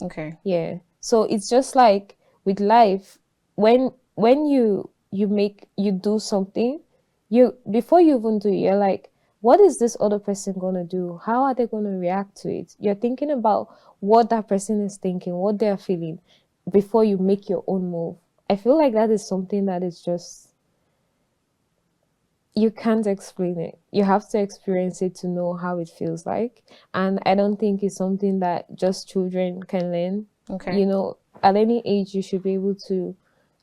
Okay. Yeah. So it's just like with life, when you do something, you before you even do it, you're like, what is this other person gonna do? How are they gonna react to it? You're thinking about what that person is thinking, what they're feeling before you make your own move. I feel like that is something that is just you can't explain it. You have to experience it to know how it feels like. And I don't think it's something that just children can learn. Okay. You know, at any age, you should be able to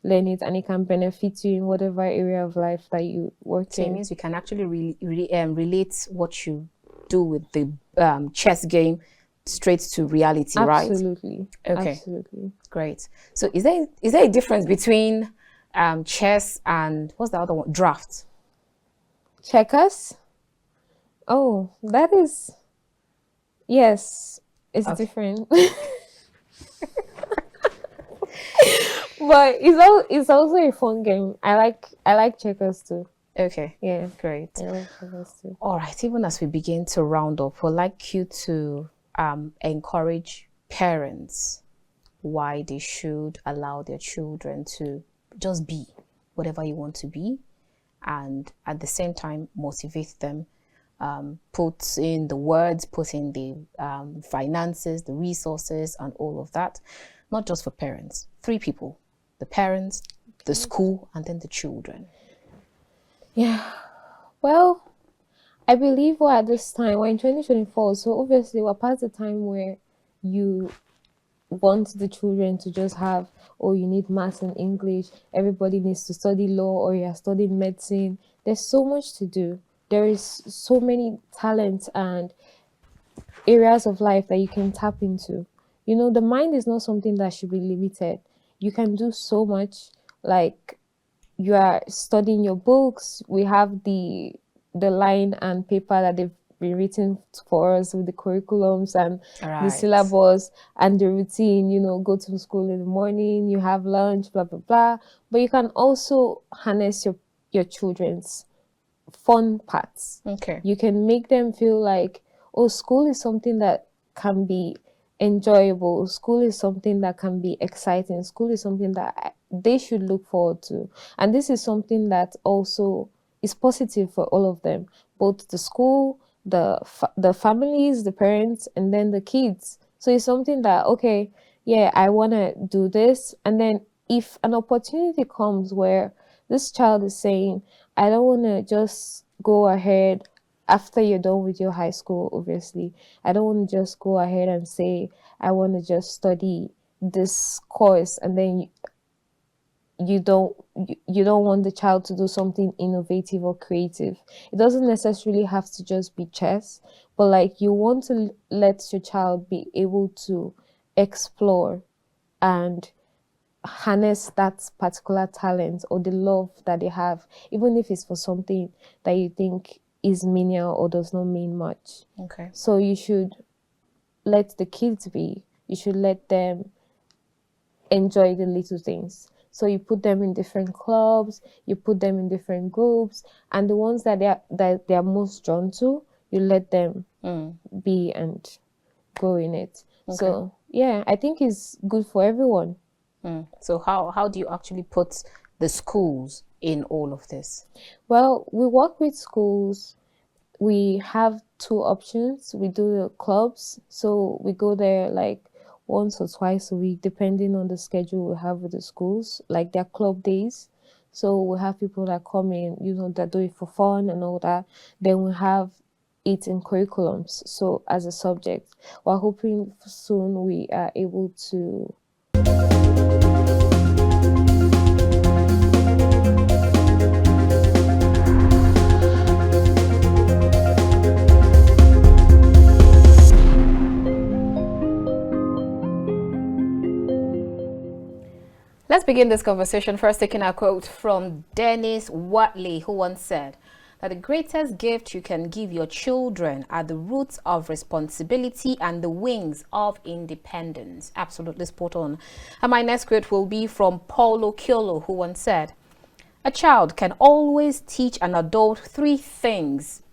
learn it and it can benefit you in whatever area of life that you work So it in. means you can actually relate what you do with the chess game straight to reality, right? Absolutely. Okay, Absolutely. great. So is there a difference between chess and what's the other one? Draft. Checkers? Oh, that is, yes, it's Okay. different. But it's also a fun game. I like checkers too. Okay. Yeah. Great. I like checkers too. All right. Even as we begin to round up, I'd like you to encourage parents why they should allow their children to just be whatever you want to be, and at the same time motivate them, put in the words, put in the finances, the resources, and all of that. Not just for parents, three people: the parents, the school, and then the children. Yeah. Well, I believe we're at this time, we're in 2024, so obviously we're past the time where you want the children to just have, oh, you need maths and English, everybody needs to study law, or you're studying medicine. There's so much to do. There is so many talents and areas of life that you can tap into. You know, the mind is not something that should be limited. You can do so much. Like, you are studying your books. We have the line and paper that they've been written for us with the curriculums and the Right. syllabus and the routine. You know, go to school in the morning, you have lunch, blah blah blah. But you can also harness your children's fun parts. Okay. You can make them feel like, oh, school is something that can be enjoyable. School is something that can be exciting. School is something that they should look forward to. And this is something that also is positive for all of them, both the school, the families, the parents, and then the kids. So it's something that, okay, yeah, I want to do this. And then if an opportunity comes where this child is saying, I don't want to just go ahead after you're done with your high school, obviously. I don't want to just go ahead and say, I want to just study this course and then you don't want the child to do something innovative or creative. It doesn't necessarily have to just be chess, but like you want to let your child be able to explore and harness that particular talent or the love that they have, even if it's for something that you think is menial or does not mean much. Okay. So you should let the kids be. You should let them enjoy the little things. So you put them in different clubs, you put them in different groups, and the ones that they are most drawn to, you let them be and go in it. Okay. So yeah, I think it's good for everyone. So how do you actually put the schools in all of this? Well, we work with schools. We have two options. We do the clubs, so we go there like once or twice a week, depending on the schedule we have with the schools, like their club days. So we have people that come in, that do it for fun and all that. Then we have it in curriculums, so as a subject. We're hoping soon we are able to. Let's begin this conversation first taking a quote from Dennis Watley, who once said that the greatest gift you can give your children are the roots of responsibility and the wings of independence. Absolutely spot on. And my next quote will be from Paulo Coelho, who once said, a child can always teach an adult three things: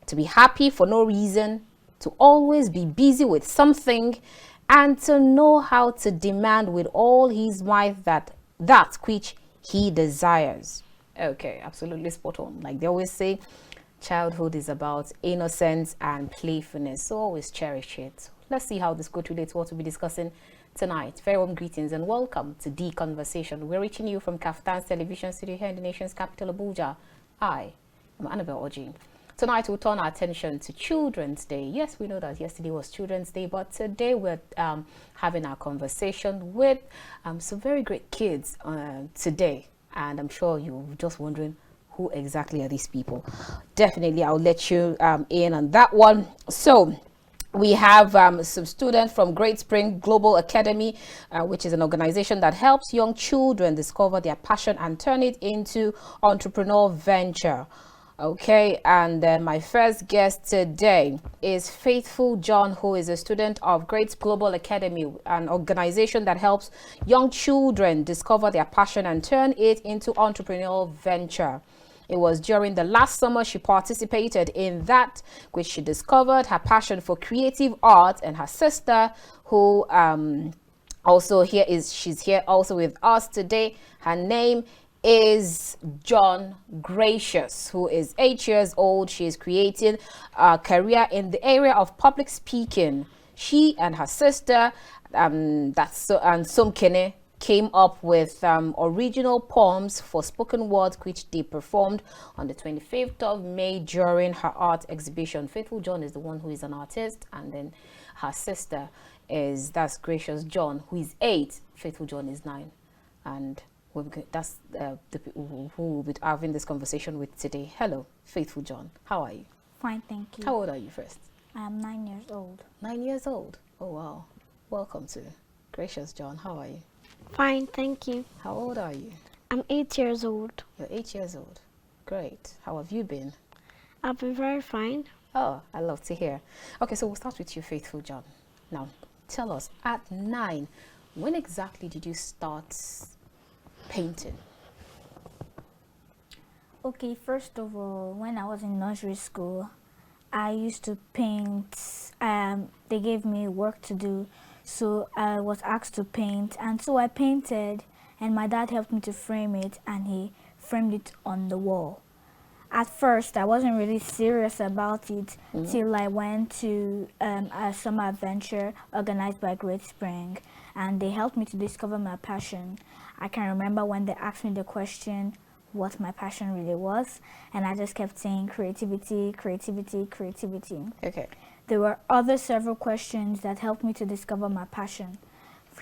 to be happy for no reason, to always be busy with something, and to know how to demand with all his might that which he desires. Okay, absolutely spot on. Like they always say, childhood is about innocence and playfulness, so always cherish it. Let's see how this could relate to what we'll be discussing tonight. Very warm greetings and welcome to The Conversation. We're reaching you from Kaftan's television studio here in the nation's capital, Abuja. I am Annabelle Oji. Tonight we'll turn our attention to Children's Day. Yes, we know that yesterday was Children's Day, but today we're having our conversation with some very great kids today. And I'm sure you're just wondering, who exactly are these people? Definitely, I'll let you in on that one. So we have some students from Great Spring Global Academy, which is an organization that helps young children discover their passion and turn it into entrepreneurial venture. Okay, and my first guest today is Faithful John, who is a student of Great Global Academy, an organization that helps young children discover their passion and turn it into entrepreneurial venture. It was during the last summer she participated in that, which she discovered her passion for creative art, and her sister, who she's here also with us today. Her name is John Gracious, who is 8 years old. She is creating a career in the area of public speaking. She and her sister, and Somkene, came up with original poems for spoken word, which they performed on the 25th of May during her art exhibition. Faithful John is the one who is an artist, and then her sister that's Gracious John, who is 8. Faithful John is 9, and that's the people who will be having this conversation with today. Hello, Faithful John. How are you? Fine, thank you. How old are you first? I am 9 years old. 9 years old. Oh wow. Welcome to Gracious John. How are you? Fine, thank you. How old are you? I'm 8 years old. You're 8 years old. Great. How have you been? I've been very fine. Oh, I love to hear. Okay, so we'll start with you, Faithful John. Now, tell us, at 9, when exactly did you start painting? Okay, first of all, when I was in nursery school, I used to paint. They gave me work to do, so I was asked to paint, and so I painted, and my dad helped me to frame it, and he framed it on the wall. At first, I wasn't really serious about it till I went to a summer adventure organized by Great Spring, and they helped me to discover my passion. I can remember when they asked me the question what my passion really was, and I just kept saying creativity, creativity, creativity. Okay. There were other several questions that helped me to discover my passion.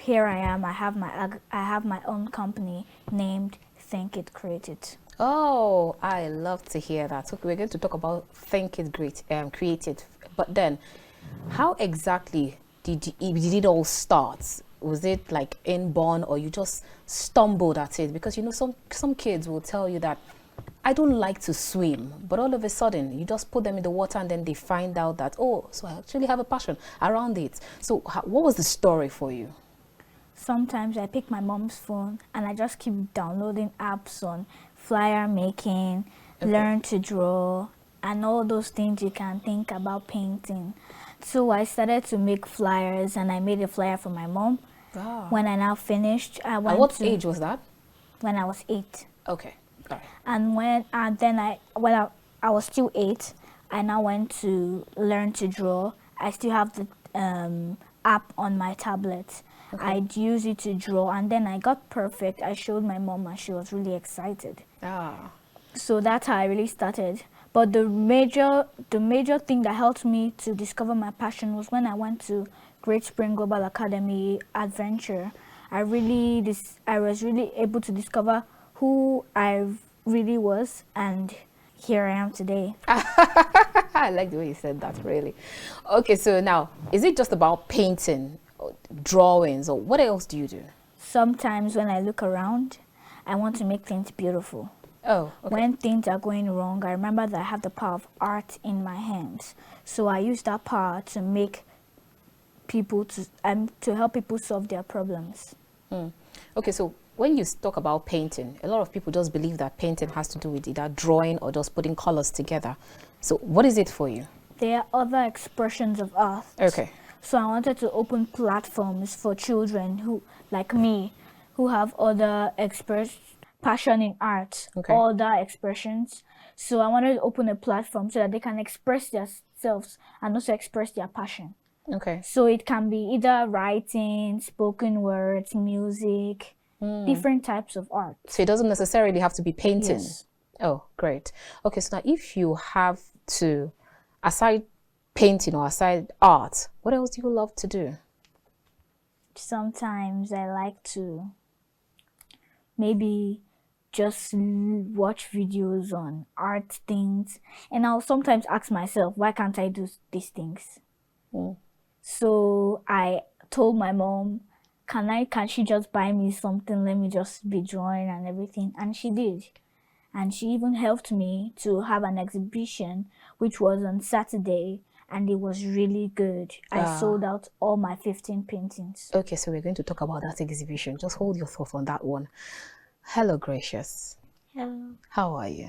Here I am. I have my own company named Think It, Create It. Oh, I love to hear that. Okay, we're going to talk about Think It Great, Create It. But then, how exactly did it all start? Was it like inborn, or you just stumbled at it? Because you know, some kids will tell you that I don't like to swim, but all of a sudden you just put them in the water and then they find out that, oh, so I actually have a passion around it. So what was the story for you? Sometimes I pick my mom's phone and I just keep downloading apps on flyer making, learn to draw, and all those things you can think about painting. So I started to make flyers, and I made a flyer for my mom. Wow. When I now finished, I went At what age was that? When I was 8. Okay. All right. And when I was still 8, I now went to learn to draw. I still have the app on my tablet. Okay. I'd use it to draw, and then I got perfect. I showed my mom, and she was really excited. Ah. So that's how I really started. But the major thing that helped me to discover my passion was when I went to Great Spring Global Academy Adventure. I was really able to discover who I really was, and here I am today. I like the way you said that, really. Okay, so now, is it just about painting, or drawings, or what else do you do? Sometimes when I look around, I want to make things beautiful. Oh, okay. When things are going wrong, I remember that I have the power of art in my hands. So I use that power to make people to help people solve their problems. Okay, so when you talk about painting, a lot of people just believe that painting has to do with either drawing or just putting colors together. So what is it for you? There are other expressions of art. Okay. So I wanted to open platforms for children who, like me, who have other passion in art, Okay. other expressions. So I wanted to open a platform so that they can express themselves and also express their passion. Okay. So it can be either writing, spoken words, music, different types of art. So it doesn't necessarily have to be painting. Yes. Oh, great. Okay, so now if you have to, aside painting or aside art, what else do you love to do? Sometimes I like to maybe just watch videos on art things, and I'll sometimes ask myself, why can't I do these things? So I told my mom, can she just buy me something, let me just be drawing and everything, and she did. And she even helped me to have an exhibition which was on Saturday, and it was really good. I sold out all my 15 paintings. Okay, so we're going to talk about that exhibition. Just hold your thought on that one. Hello, Gracious. Hello. How are you?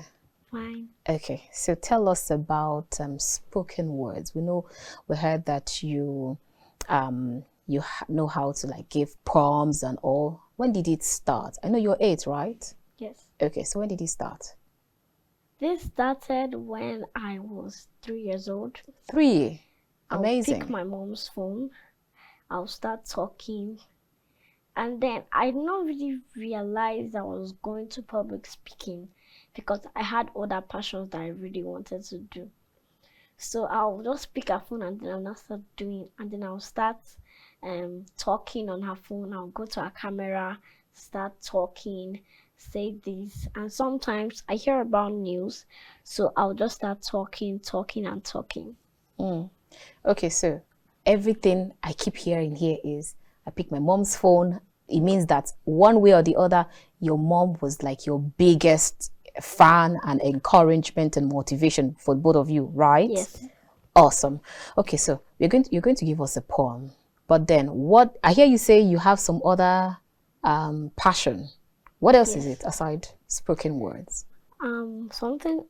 Fine. Okay, so tell us about spoken words. We heard that you know how to like give poems and all. When did it start? I know you're 8, right? Yes. Okay, so when did it start? This started when I was 3 years old. 3. I'll Amazing. pick my mom's phone. I'll start talking. And then I did not really realize I was going to public speaking because I had other passions that I really wanted to do. So I'll just pick her phone and then I'll not start doing, and then I'll start talking on her phone. I'll go to her camera, start talking, say this, and sometimes I hear about news, so I'll just start talking. Okay, so everything I keep hearing here is I pick my mom's phone. It means that one way or the other, your mom was like your biggest fan and encouragement and motivation for both of you, right? Yes. Awesome. Okay, so you're going to give us a poem, but then what I hear you say you have some other passion. What else is it aside spoken words? Something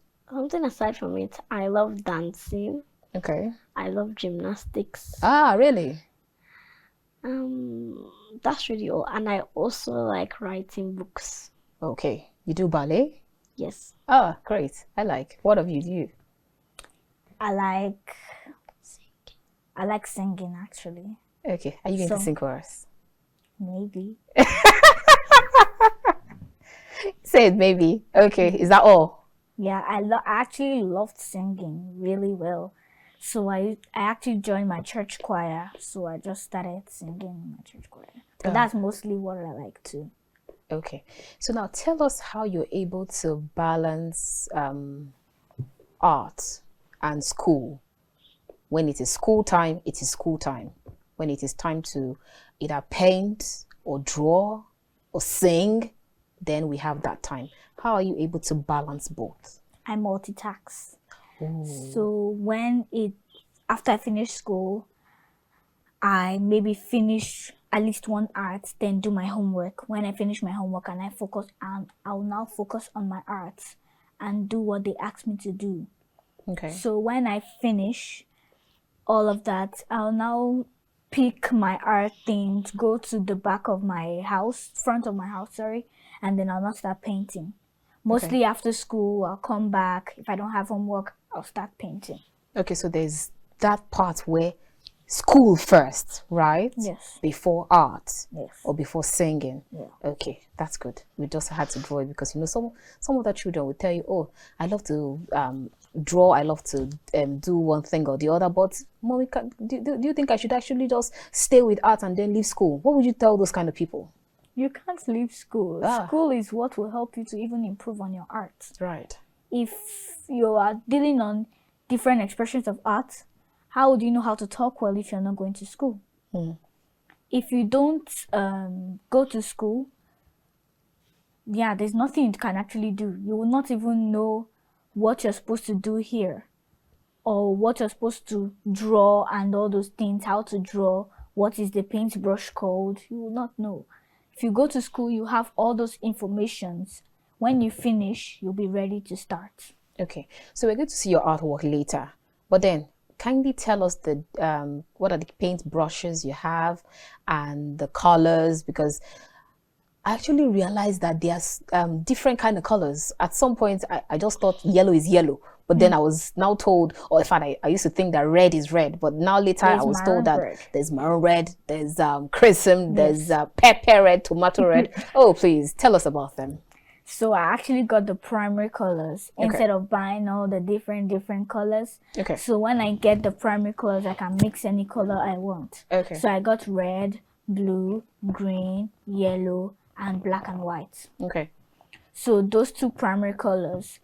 aside from it, I love dancing. Okay. I love gymnastics. Ah, really? That's really all. And I also like writing books. Okay. You do ballet? Yes. Ah, great. I like. What of you do? I like singing actually. Okay. Are you going to sing for us? Maybe. Say it, maybe. Okay. Is that all? Yeah, I actually loved singing really well. So I actually joined my church choir. So I just started singing in my church choir. But that's mostly what I like too. Okay. So now tell us how you're able to balance art and school. When it is school time, it is school time. When it is time to either paint or draw or sing, then we have that time. How are you able to balance both? I multitask. So after I finish school, I maybe finish at least one art, then do my homework. When I finish my homework and I'll now focus on my art and do what they asked me to do. Okay. So when I finish all of that, I'll now pick my art things, go to the back of my house, front of my house, sorry, and then I'll not start painting. Mostly after school, I'll come back. If I don't have homework, I'll start painting. Okay, so there's that part where school first, right? Yes. Before art. Yes. Or before singing. Yeah. Okay, that's good. We just had to draw it because some of the children will tell you, oh, I love to draw, I love to do one thing or the other, but Mommy, do you think I should actually just stay with art and then leave school? What would you tell those kind of people? You can't leave school. School is what will help you to even improve on your art. Right. If you are dealing on different expressions of art, how would you know how to talk well if you're not going to school? If you don't go to school, there's nothing you can actually do. You will not even know what you're supposed to do here or what you're supposed to draw and all those things, how to draw, what is the paintbrush called. You will not know. If you go to school, you have all those informations. When you finish, you'll be ready to start. Okay, so we're going to see your artwork later. But then, kindly tell us the what are the paint brushes you have and the colors, because I actually realized that there's different kind of colors. At some point, I just thought yellow is yellow, but then I was now told, or in fact, I used to think that red is red, but now later There's I was told maroon that red. there's maroon red, there's crimson, there's Yes. pepper red, tomato red. Oh, please tell us about them. So I actually got the primary colors instead of buying all the different colors. Okay. So when I get the primary colors, I can mix any color I want. Okay. So I got red, blue, green, yellow, and black and white. Okay. So those two primary colors.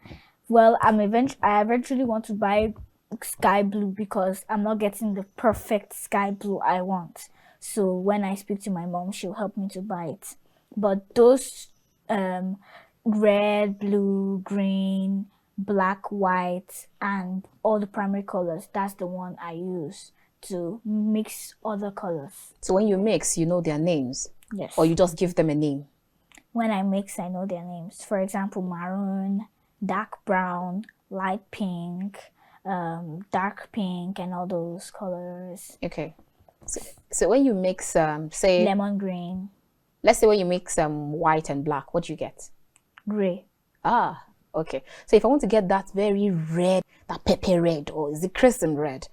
Well, I eventually want to buy sky blue because I'm not getting the perfect sky blue I want. So when I speak to my mom, she'll help me to buy it. But those red, blue, green, black, white, and all the primary colors, that's the one I use to mix other colors. So when you mix, you know their names, Yes. or you just give them a name. When I mix, I know their names. For example, maroon, dark brown, light pink, dark pink, and all those colors. Okay. So when you mix, say, Lemon green, let's say when you mix white and black, what do you get? gray. Ah, okay. So if I want to get that very red, that pepper red, or is it crimson red?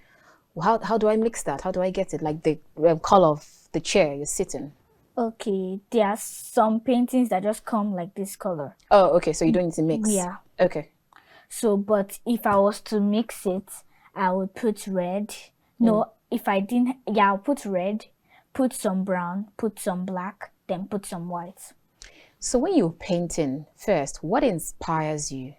How do I mix that? How do I get it? Like the color of the chair you're sitting. Okay, there are some paintings that just come like this color. Oh, okay. So you don't need to mix. Yeah. Okay. So, but if I was to mix it, I would put red. No, if I didn't, yeah, I'll put red, put some brown, put some black, then put some white. So when you're painting, first, what inspires you?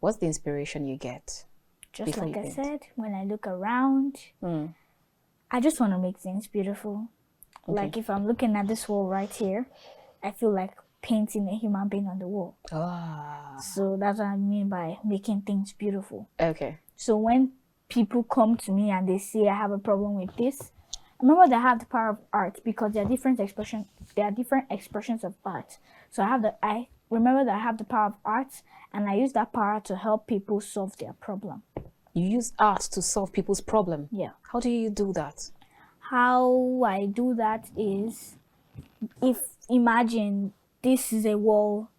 What's the inspiration you get? Just Before like you I paint. said, when I look around, I just want to make things beautiful. Like if I'm looking at this wall right here, I feel like painting a human being on the wall. Ah, So that's what I mean by making things beautiful. okay. So when people come to me and they say I have a problem with this, remember that I have the power of art because there are different expressions. There are different expressions of art. So I remember that I have the power of art, and I use that power to help people solve their problem. You use art to solve people's problem. Yeah. How do you do that? How I do that is, if imagine this is a wall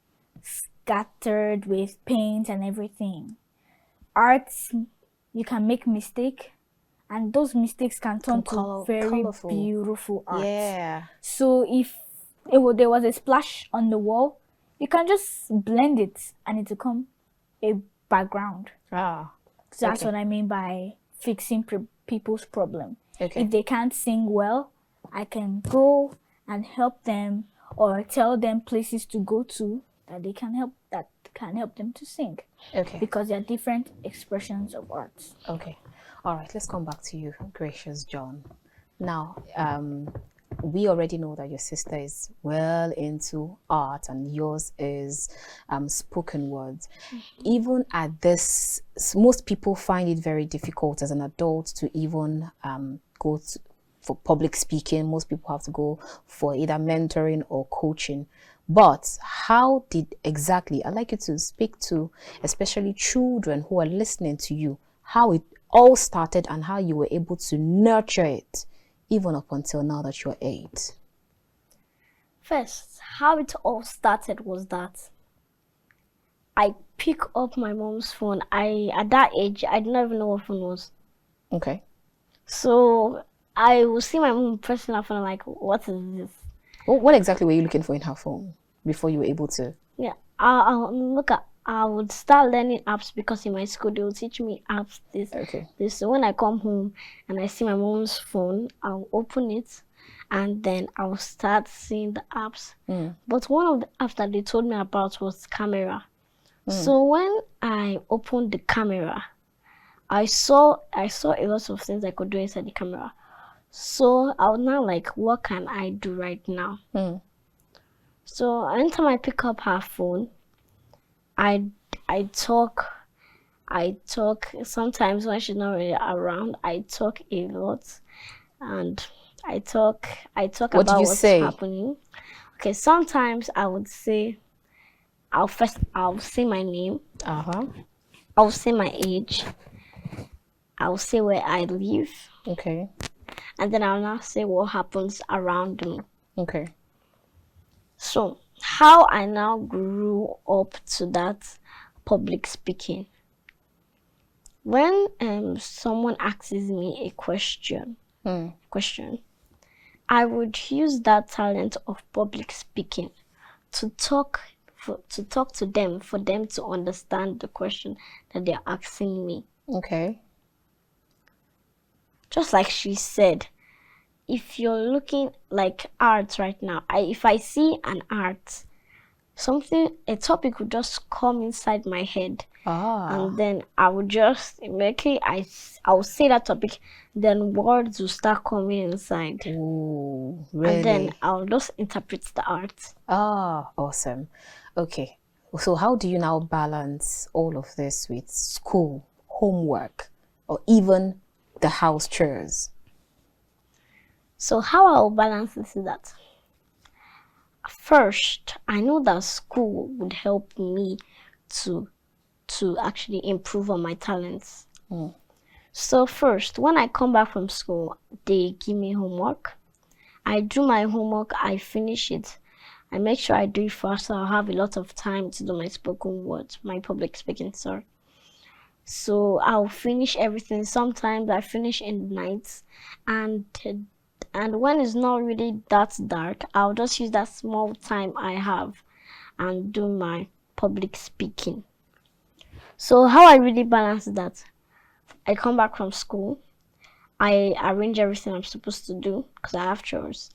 scattered with paint and everything. Art, you can make mistake, and those mistakes can turn to very colorful. beautiful art. Yeah. So if there was a splash on the wall, you can just blend it and it will become a background. Ah, So that's Okay. what I mean by fixing people's problem. okay. If they can't sing well, I can go and help them or tell them places to go to that can help them to sing, Okay. because there are different expressions of art. Okay. All right. Let's come back to you, gracious John. Now, we already know that your sister is well into art and yours is spoken words. Even at this, most people find it very difficult as an adult to even go for public speaking. Most people have to go for either mentoring or coaching. But how did exactly, I'd like you to speak to especially children who are listening to you, how it all started and how you were able to nurture it even up until now that you're 8. First, how it all started was that I pick up my mom's phone. At that age, I didn't even know what phone was. Okay. So I will see my mom pressing her phone. I'm like, what is this? What exactly were you looking for in her phone before you were able to? Yeah, I would start learning apps because in my school they would teach me apps. Okay. So when I come home and I see my mom's phone, I'll open it, and then I'll start seeing the apps. But one of the apps that they told me about was camera. So when I opened the camera, I saw a lot of things I could do inside the camera. So I was now like, what can I do right now? So anytime I pick up her phone, I talk. Sometimes when she's not really around, I talk a lot, and I talk What about do you what's say? happening. Okay, sometimes I would say, I'll say my name. Uh-huh. I'll say my age. I'll say where I live, Okay. and then I'll now say what happens around me. Okay. So, how I now grew up to that public speaking. When someone asks me a question, I would use that talent of public speaking to talk to them, for them to understand the question that they're asking me. Okay. Just like she said, if you're looking like art right now, if I see an art, a topic would just come inside my head, and then I would just immediately I'll say that topic, then words will start coming inside. Ooh, And then really? I'll just interpret the art. Awesome. Okay. So how do you now balance all of this with school, homework, or even the house chores? So how I'll balance this is that first, I know that school would help me to actually improve on my talents. So first, when I come back from school, they give me homework. I do my homework, I finish it. I make sure I do it fast so I'll have a lot of time to do my spoken words, my public speaking, sorry. So I'll finish everything. Sometimes I finish in the night, and when it's not really that dark, I'll just use that small time I have and do my public speaking. So how I really balance that, I come back from school, I arrange everything I'm supposed to do because I have chores.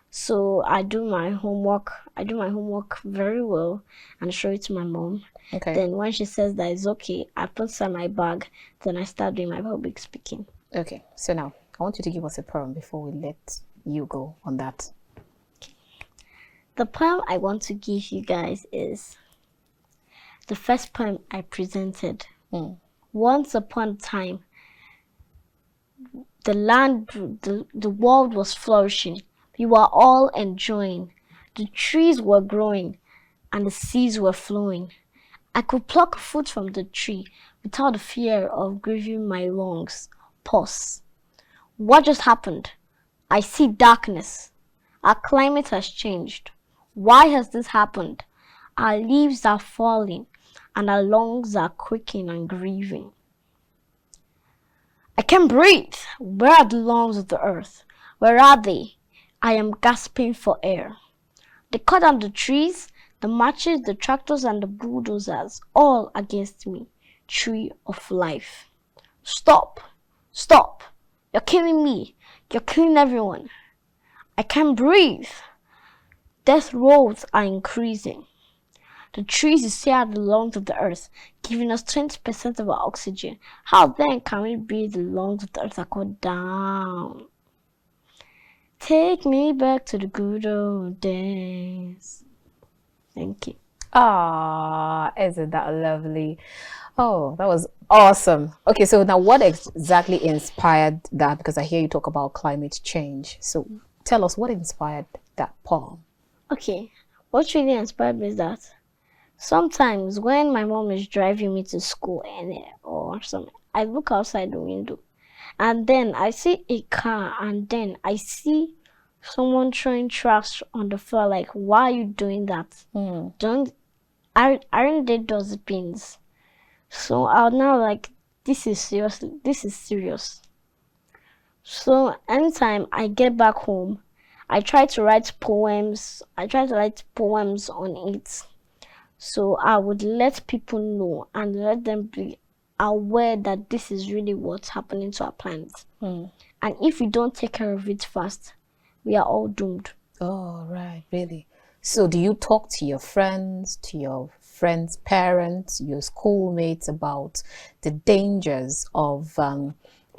So I do my homework. I do my homework very well and show it to my mom. Okay. Then when she says that it's okay, I put it in my bag. Then I start doing my public speaking. Okay. So now I want you to give us a poem before we let you go on that. The poem I want to give you guys is the first poem I presented. Once upon a time, the world was flourishing. We were all enjoying. The trees were growing and the seas were flowing. I could pluck fruit from the tree without the fear of grieving my lungs. Pause. What just happened? I see darkness. Our climate has changed. Why has this happened? Our leaves are falling and our lungs are quaking and grieving. I can't breathe. Where are the lungs of the earth? Where are they? I am gasping for air. They cut down the trees, the matches, the tractors, and the bulldozers, all against me. Tree of life. Stop! Stop! You're killing me. You're killing everyone. I can't breathe. Death rolls are increasing. The trees you see are the lungs of the earth, giving us 20% of our oxygen. How then can we breathe the lungs of the earth that go down? Take me back to the good old days. Thank you. Isn't that lovely? Oh, that was awesome. Okay, so now what exactly inspired that? Because I hear you talk about climate change. So tell us what inspired that poem. Okay, what really inspired me is that sometimes when my mom is driving me to school or something, I look outside the window and then I see a car and then I see someone throwing trash on the floor. Like, why are you doing that? Aren't they dustbins? So I'll now like, this is serious. This is serious. So anytime I get back home, I try to write poems. I try to write poems on it. So I would let people know and let them be aware that this is really what's happening to our planet. And if we don't take care of it fast, we are all doomed. Oh, right, really. So do you talk to your friends, parents, your schoolmates about the dangers of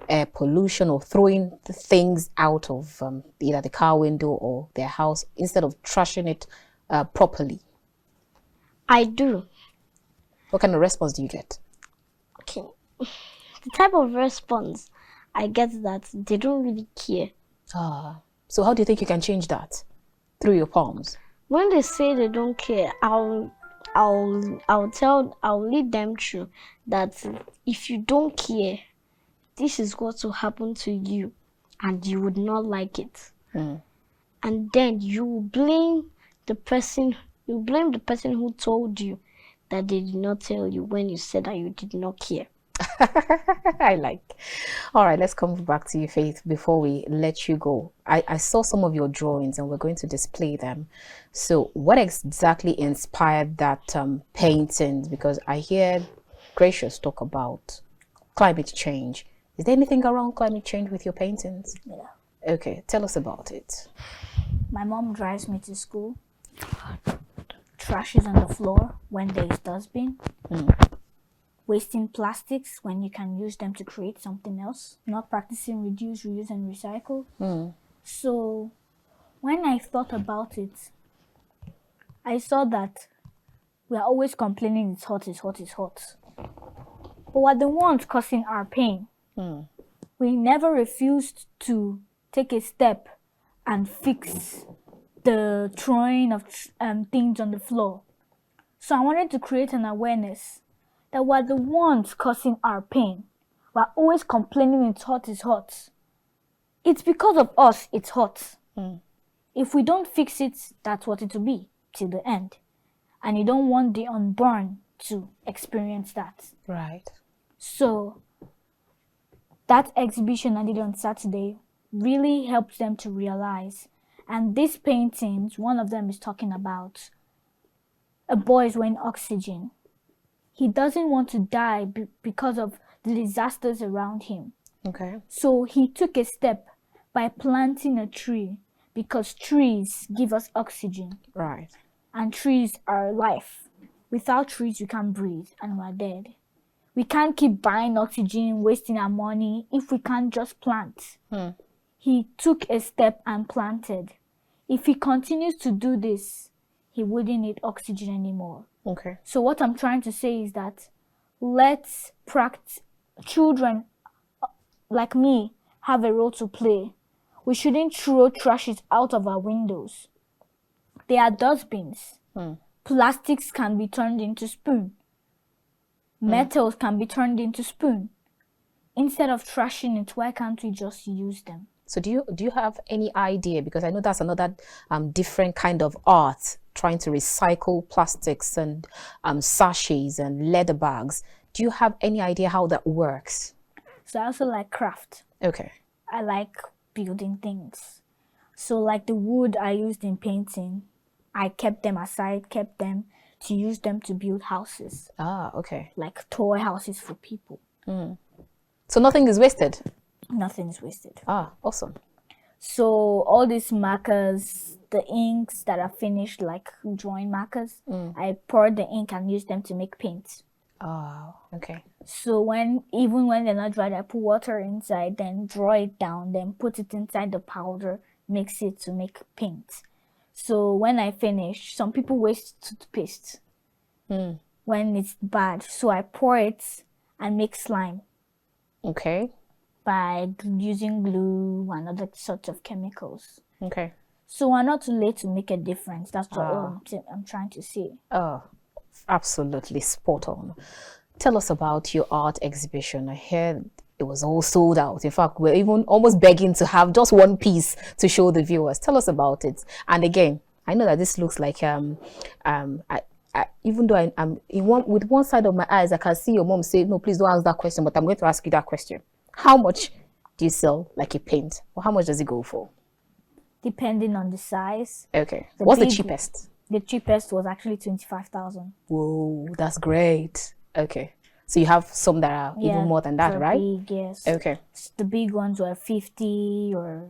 air pollution or throwing the things out of either the car window or their house instead of trashing it properly? I do. What kind of response do you get? Okay. The type of response I get is that they don't really care. So how do you think you can change that? Through your poems? When they say they don't care, I'll lead them through that if you don't care, this is what will happen to you, and you would not like it. And then you blame the person who told you that they did not tell you when you said that you did not care. I like. All right, let's come back to you, Faith, before we let you go. I saw some of your drawings and we're going to display them. So what exactly inspired that painting? Because I hear Gracious talk about climate change. Is there anything around climate change with your paintings? Yeah. Okay, tell us about it. My mom drives me to school. Trash is on the floor when there is dustbin. Wasting plastics when you can use them to create something else. Not practicing reduce, reuse, and recycle. So when I thought about it, I saw that we are always complaining it's hot, it's hot, it's hot. But we're the ones causing our pain. We never refused to take a step and fix the throwing of things on the floor. So I wanted to create an awareness that we're the ones causing our pain. We're always complaining it's hot, it's hot. It's because of us it's hot. If we don't fix it, that's what it will be till the end. And you don't want the unborn to experience that. Right. So that exhibition I did on Saturday really helps them to realize. And these paintings, one of them is talking about a boy is wearing oxygen. He doesn't want to die because of the disasters around him. Okay. So he took a step by planting a tree because trees give us oxygen. Right. And trees are life. Without trees, you can't breathe and we're dead. We can't keep buying oxygen, wasting our money if we can't just plant. He took a step and planted. If he continues to do this, he wouldn't need oxygen anymore. Okay. So what I'm trying to say is that let's practice. Children like me have a role to play. We shouldn't throw trashes out of our windows. They are dustbins. Plastics can be turned into spoon. Metals can be turned into spoon. Instead of trashing it, why can't we just use them? So do you have any idea, because I know that's another different kind of art, trying to recycle plastics and sachets and leather bags. Do you have any idea how that works? So I also like craft. Okay. I like building things. So like the wood I used in painting, I kept them aside, kept them to use them to build houses. Ah, okay. Like toy houses for people. So nothing is wasted? Nothing is wasted. Ah, awesome. So all these markers, the inks that are finished, like drawing markers, I poured the ink and used them to make paint. Oh, okay. So even when they're not dried, I put water inside, then draw it down, then put it inside the powder, mix it to make paint. So when I finish, some people waste toothpaste when it's bad. So I pour it and make slime. Okay. By using glue and other sorts of chemicals. Okay. So we're not too late to make a difference. That's what I'm trying to say. Oh, absolutely spot on. Tell us about your art exhibition. I heard it was all sold out. In fact, we're even almost begging to have just one piece to show the viewers. Tell us about it. And again, I know that this looks like even though I'm with one side of my eyes, I can see your mom say, "No, please don't ask that question." But I'm going to ask you that question. How much do you sell like a paint? Or how much does it go for? Depending on the size. Okay. What's the cheapest? The cheapest was actually 25,000. Whoa, that's great. Okay. So you have some that are even more than that, right? Big, yes. Okay. The big ones were 50 or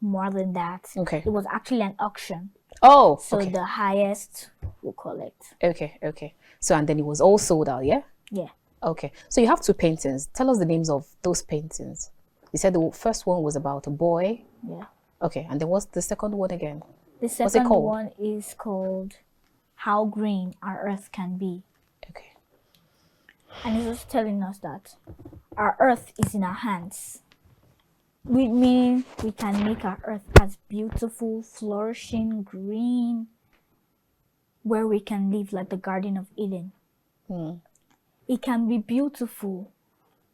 more than that. Okay. It was actually an auction. Oh, So okay. the highest will collect. Okay, okay. So, and then it was all sold out, yeah? Yeah. Okay. So you have two paintings. Tell us the names of those paintings. You said the first one was about a boy. Yeah. Okay. And then what's the second one again? The What's it second called? one is called How Green Our Earth Can Be. Okay. And it's just telling us that our earth is in our hands. We mean we can make our earth as beautiful, flourishing, green, where we can live like the Garden of Eden. It can be beautiful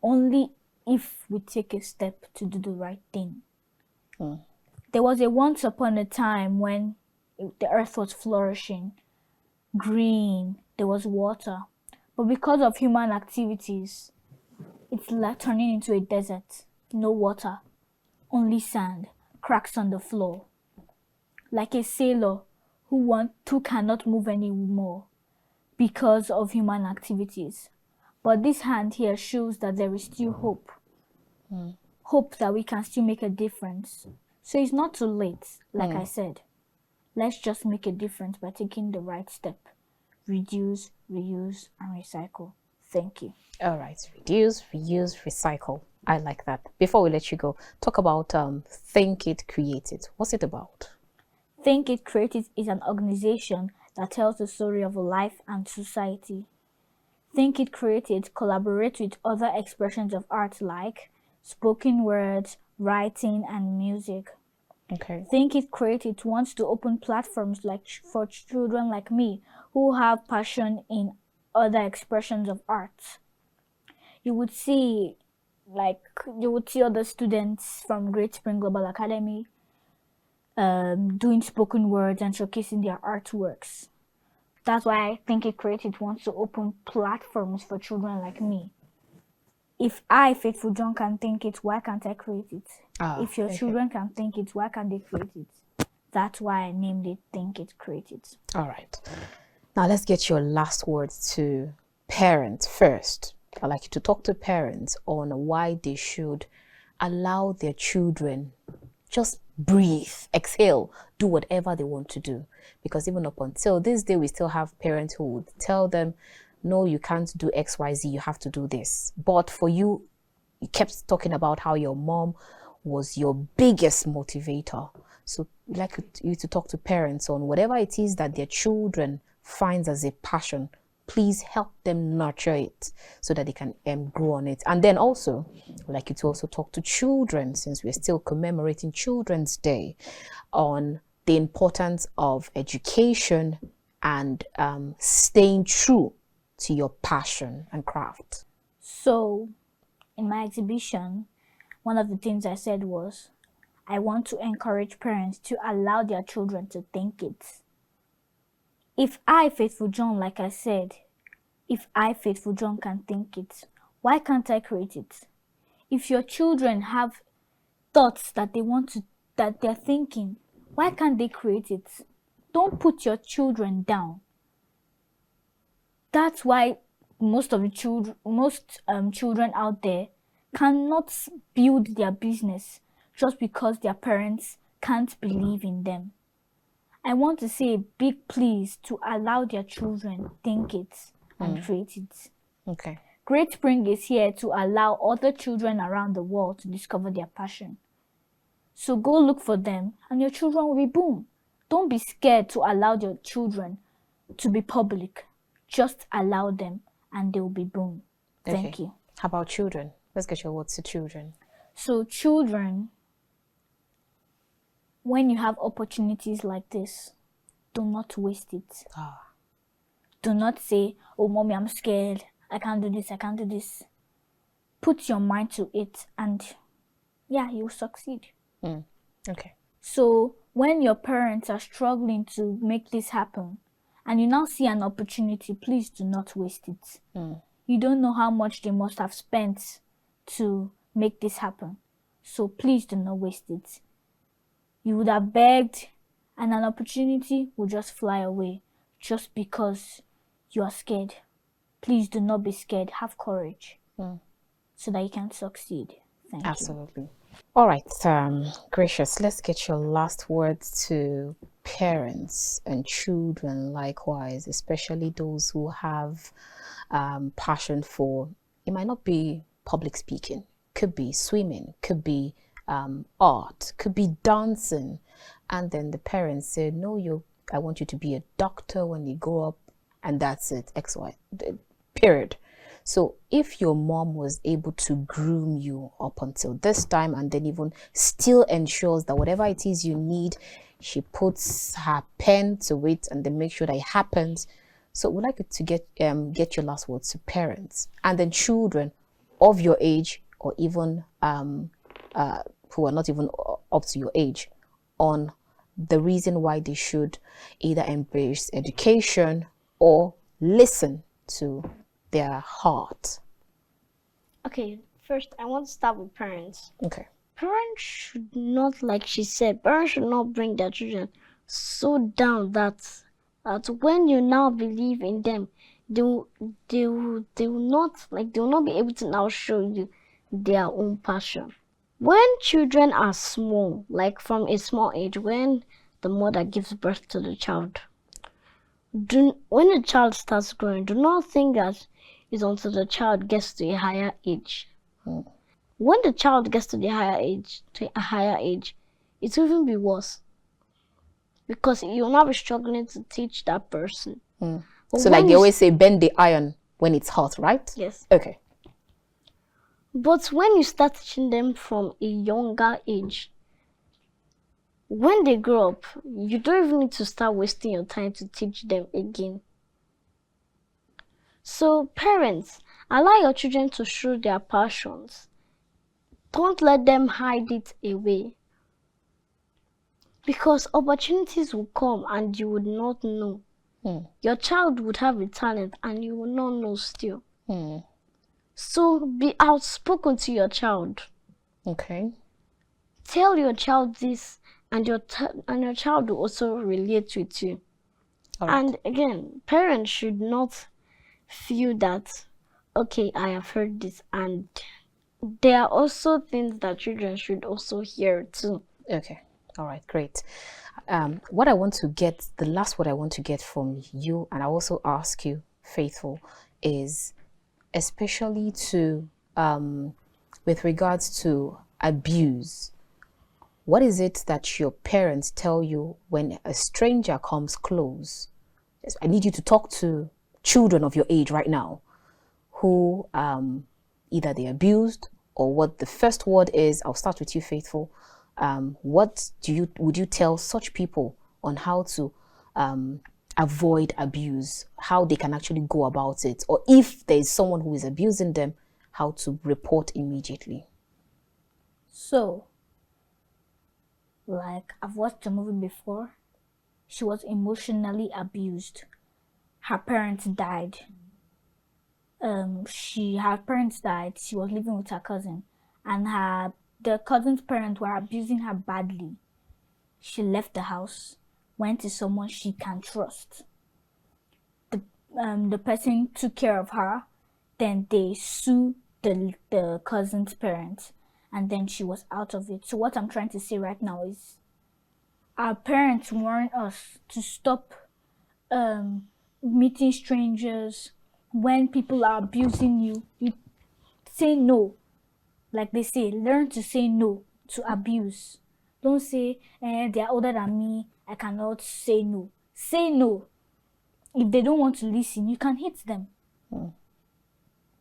only if we take a step to do the right thing. Mm. There was a once upon a time when the earth was flourishing, green, there was water. But because of human activities, it's like turning into a desert. No water, only sand, cracks on the floor. Like a sailor who cannot move anymore because of human activities. But this hand here shows that there is still hope. Hope that we can still make a difference. So it's not too late, like I said. Let's just make a difference by taking the right step. Reduce, reuse, and recycle. Thank you. All right. Reduce, reuse, recycle. I like that. Before we let you go, talk about Think It, Create It. What's it about? Think It, Create It is an organization that tells the story of a life and society. Think It, Create It collaborates with other expressions of art like spoken words, writing, and music. Okay. Think It, Create It wants to open platforms like for children like me who have passion in other expressions of art. You would see other students from Great Spring Global Academy doing spoken words and showcasing their artworks. That's why I think It, Create It wants to open platforms for children like me. If I, Faithful John, can think it, why can't I create it? If your children can think it, why can't they create it? That's why I named it Think It, Create It. All right. Now let's get your last words to parents first. I'd like you to talk to parents on why they should allow their children just breathe, exhale, do whatever they want to do. Because even up until this day, we still have parents who would tell them, no, you can't do X, Y, Z, you have to do this. But for you, you kept talking about how your mom was your biggest motivator. So I'd like you to talk to parents on whatever it is that their children finds as a passion. Please help them nurture it so that they can grow on it. And then also, I'd like you to also talk to children, since we're still commemorating Children's Day, on the importance of education and staying true to your passion and craft. So, in my exhibition, one of the things I said was, I want to encourage parents to allow their children to think it. If I, Faithful John, like I said, if I, Faithful John, can think it, why can't I create it? If your children have thoughts that that they're thinking, why can't they create it? Don't put your children down. That's why most children out there cannot build their business just because their parents can't believe in them. I want to say a big please to allow their children think it and create it. Okay. Great Spring is here to allow other children around the world to discover their passion. So go look for them and your children will be boom. Don't be scared to allow your children to be public. Just allow them and they will be boom. Thank you. How about children? Let's get your words to children. So children, when you have opportunities like this, do not waste it. Do not say, oh mommy, I'm scared. I can't do this, I can't do this. Put your mind to it and yeah, you'll succeed. Okay. So when your parents are struggling to make this happen and you now see an opportunity, please do not waste it. You don't know how much they must have spent to make this happen. So please do not waste it. You would have begged and an opportunity will just fly away just because you are scared. Please do not be scared. Have courage so that you can succeed. Thank you. Absolutely. All right, Gracious, let's get your last words to parents and children likewise, especially those who have passion for, it might not be public speaking, could be swimming, could be art, could be dancing. And then the parents say, no, I want you to be a doctor when you grow up, and that's it, X, Y, period. So if your mom was able to groom you up until this time and then even still ensures that whatever it is you need, she puts her pen to it and then make sure that it happens. So we'd like you to get your last words to parents and then children of your age or even who are not even up to your age on the reason why they should either embrace education or listen to their heart? Okay, first I want to start with parents. Okay. Parents should not, like she said, parents should not bring their children so down that when you now believe in them, they will not be able to now show you their own passion. When children are small, like from a small age, when the mother gives birth to the child, when the child starts growing, do not think that it's until the child gets to a higher age. When the child gets to a higher age, it will even be worse because you'll not be struggling to teach that person. So like they always say, bend the iron when it's hot, right? Yes. Okay. But when you start teaching them from a younger age, when they grow up, you don't even need to start wasting your time to teach them again. So parents, allow your children to show their passions. Don't let them hide it away. Because opportunities will come and you would not know. Your child would have a talent and you will not know still. So be outspoken to your child. Okay. Tell your child this, and your child will also relate with you. All right. And again, parents should not feel that, okay, I have heard this, and there are also things that children should also hear too. Okay. All right, great. What I want to get, the last word I want to get from you, and I also ask you, Faithful, is especially to, with regards to abuse. What is it that your parents tell you when a stranger comes close? I need you to talk to children of your age right now who either they abused or what the first word is. I'll start with you, Faithful. What would you tell such people on how to avoid abuse, how they can actually go about it, or if there is someone who is abusing them, how to report immediately? So, like, I've watched a movie before. She was emotionally abused. Her parents died. Her parents died. She was living with her cousin, and the cousin's parents were abusing her badly. She left the house, went to someone she can trust. The person took care of her. Then they sued the cousin's parents, and then she was out of it. So what I'm trying to say right now is, our parents warn us to stop meeting strangers. When people are abusing you, you say no. Like they say, learn to say no to abuse. Don't say, they're older than me, I cannot say no. Say no. If they don't want to listen, you can hit them.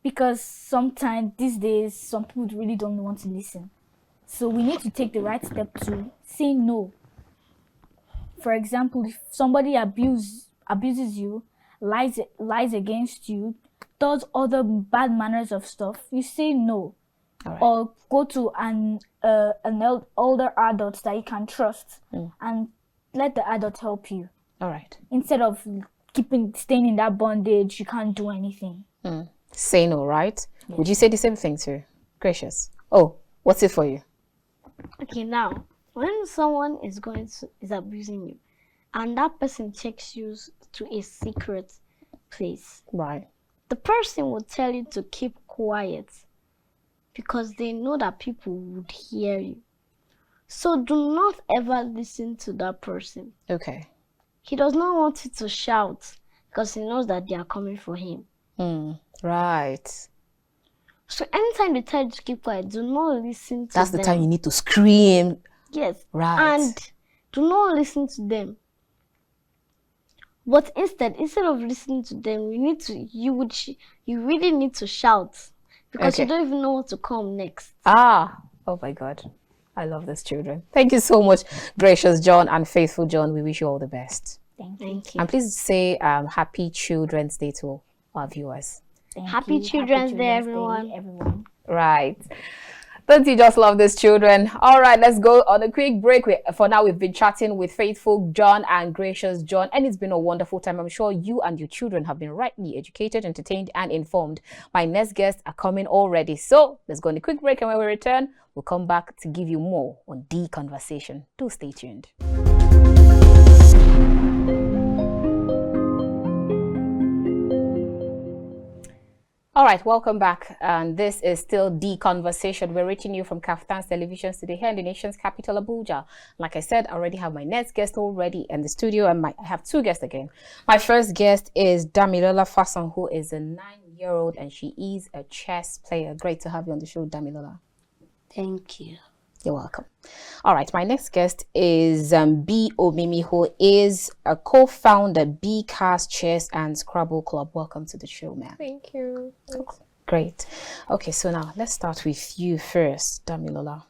Because sometimes these days, some people really don't want to listen. So we need to take the right step to say no. For example, if somebody abuses you, lies against you, does other bad manners of stuff, you say no. Right. Or go to an older adult that you can trust and let the adult help you. All right. Instead of staying in that bondage, you can't do anything. Say no, right? Yes. Would you say the same thing too? Gracious. Oh, what's it for you? Okay, now, when someone is abusing you, and that person takes you to a secret place, right? The person will tell you to keep quiet because they know that people would hear you. So do not ever listen to that person. Okay. He does not want you to shout because he knows that they are coming for him. Right. So anytime they tell you to keep quiet, do not listen to them. That's the time you need to scream. Yes. Right. And do not listen to them. But instead of listening to them, you really need to shout because you don't even know what to come next. Oh my God. I love these children. Thank you so much, Gracious John and Faithful John. We wish you all the best. Thank you. And please say Happy Children's Day to our viewers. Thank Happy you. Children's Day, everyone. Right. Don't you just love these children? All right, let's go on a quick break. For now, we've been chatting with Faithful John and Gracious John, and it's been a wonderful time. I'm sure you and your children have been rightly educated, entertained, and informed. My next guests are coming already. So let's go on a quick break, and when we return, we'll come back to give you more on the conversation. Do stay tuned. All right, welcome back. And this is still the conversation. We're reaching you from Kaftan's television studio here in the nation's capital, Abuja. Like I said, I already have my next guest already in the studio, and I have two guests again. My first guest is Damilola Fasan, who is a 9-year-old, and she is a chess player. Great to have you on the show, Damilola. Thank you. You're welcome. All right, my next guest is B. Omimi, who is a co-founder, B Cars Chess and Scrabble Club. Welcome to the show, ma'am. Thank you. Great. Okay, so now let's start with you first, Damilola.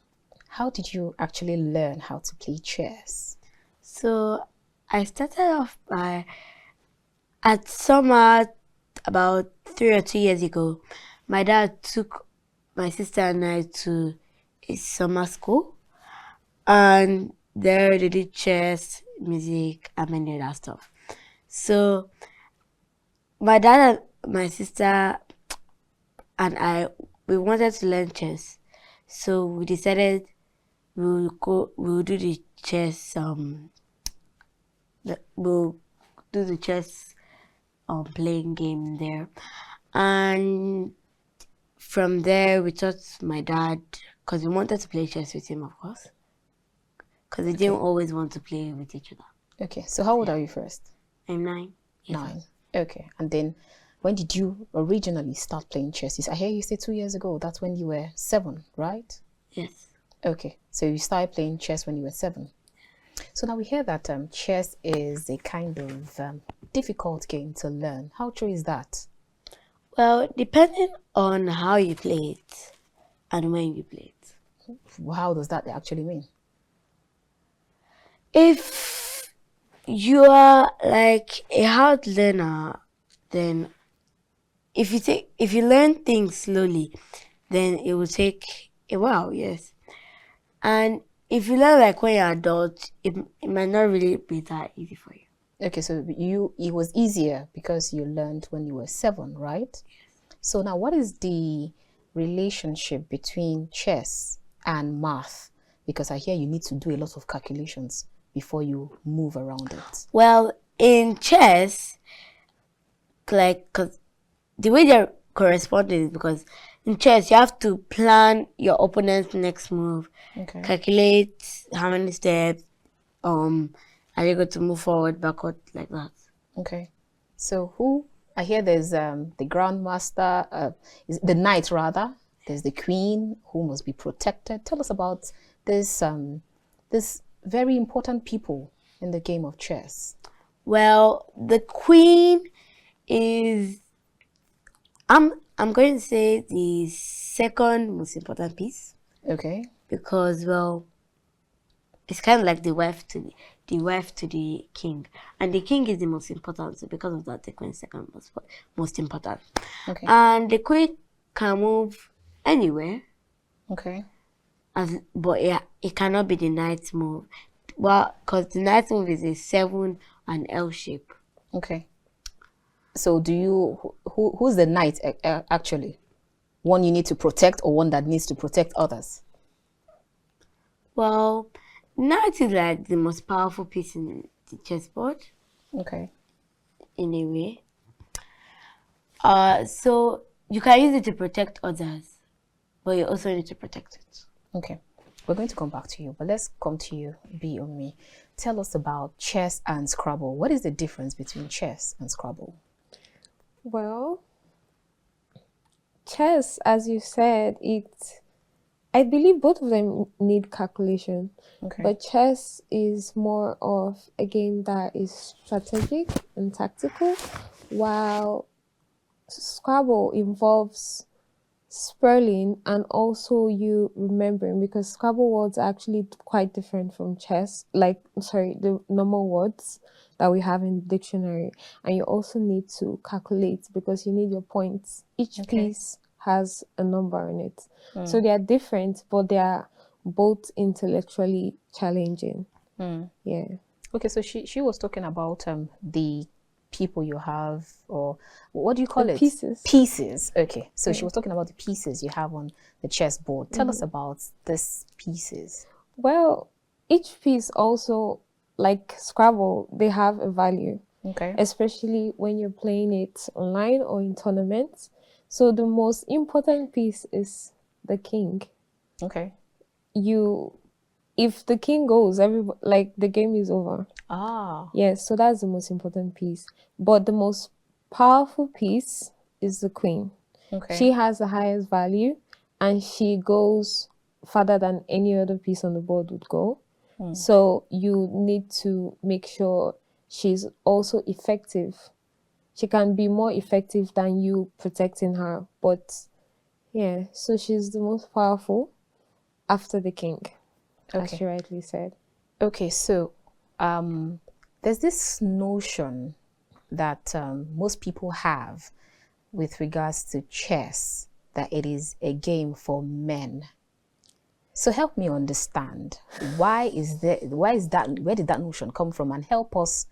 How did you actually learn how to play chess? So I started off at summer about 3 or 2 years ago. My dad took my sister and I to a summer school, and there they did chess, music, and many other stuff. So my dad and my sister and I, we wanted to learn chess, so we decided we'll do the chess we'll do the chess playing game there. And from there we taught my dad, because we wanted to play chess with him, of course, because we didn't always want to play with each other. Okay, so how old are you first? I'm 9. Yes. 9. Okay, and then when did you originally start playing chess? I hear you say 2 years ago. That's when you were 7, right? Yes. Okay, so you started playing chess when you were 7. So now we hear that chess is a kind of difficult game to learn. How true is that? Well, depending on how you play it and when you play it. How does that actually mean? If you are like a hard learner, then if you learn things slowly, then it will take a while, yes. And if you learn like when you're adult, it might not really be that easy for you. Okay, so it was easier because you learned when you were 7, right? So now what is the relationship between chess and math? Because I hear you need to do a lot of calculations before you move around it. Well, in chess, like, cause the way they're corresponding is because in chess you have to plan your opponent's next move, Okay. calculate how many steps, are you going to move forward, backward, like that. Okay. So I hear there's the grandmaster, is the knight rather. There's the queen who must be protected. Tell us about this very important people in the game of chess. Well, the queen is, I'm going to say, the second most important piece, Okay. because, well, it's kind of like the wife to the king, and the king is the most important. So because of that, the queen is second most important. Okay. And the queen can move anywhere, Okay. but it cannot be the knight's move. Well, because the knight's move is a 7 and L shape. Okay. So who's the knight actually? One you need to protect, or one that needs to protect others? Well, knight is like the most powerful piece in the chessboard, Okay. in a way. So you can use it to protect others, but you also need to protect it. Okay. We're going to come back to you, but let's come to you, B or me. Tell us about chess and Scrabble. What is the difference between chess and Scrabble? Well, chess, as you said, I believe both of them need calculation. Okay. But chess is more of a game that is strategic and tactical, while Scrabble involves spelling and also you remembering, because Scrabble words are actually quite different from chess, the normal words that we have in the dictionary. And you also need to calculate because you need your points. Each Okay. piece has a number on it. So they are different, but they are both intellectually challenging. Yeah. Okay, so she was talking about the people you have, or what do you call The it? pieces. Pieces. Okay, so she Yeah. was talking about the pieces you have on the chessboard. Tell us about these pieces. Well, each piece also, like Scrabble, they have a value, Okay. especially when you're playing it online or in tournaments. So the most important piece is the king. Okay. If the king goes, like the game is over. Ah. Yes, so that's the most important piece. But the most powerful piece is the queen. Okay. She has the highest value, and she goes further than any other piece on the board would go. So you need to make sure she's also effective. She can be more effective than you protecting her. But yeah, so she's the most powerful after the king, as Okay. she rightly said. Okay, so there's this notion that most people have with regards to chess, that it is a game for men. So help me understand, where did that notion come from, and help us